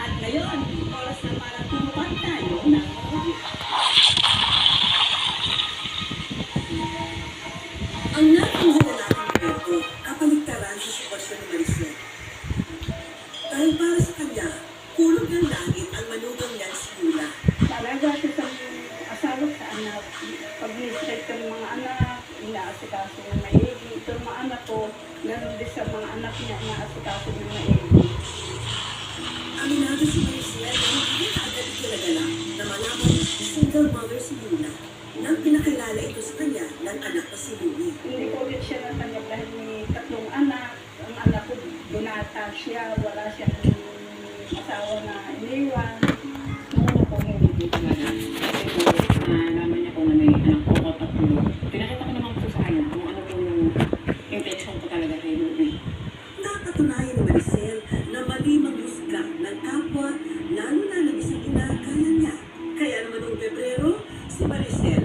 At ngayon, oras na para tumukan tayo ng ang nakuha na natin kwento, kapaligtaran sa sitwasyon ni Maricel. Dahil para sa kanya, kulog ng langit ang manugang niyan si Lula. Talaga sa isang asawa sa anak, pag-ministrate ng mga anak, inaasikaso ng maigi. Ito ang mga anak ko, meron din sa mga anak niya, inaasikaso ng maigi. Aminado si Maricel na hindi kaagad itinagalak na malaman single mother si Lula nang pinakilala ito sa kanya ng anak na si Louie. Hindi ko ulit siya natanggap dahil may tatlong anak. Ang anak ko, binata siya, wala siyang asawa na iniwan. Noong ako hindi dito talaga. Kasi naman niya kung ano yung anak ko o tatlo. Pinakita ko naman po sa kanya kung ano po yung intention ko talaga kay Louie. Napatunayan ni Maricel na mali maghusga ng kapwa, lalo na ng isang ina gaya niya. Kaya naman noong Pebrero, si Maricel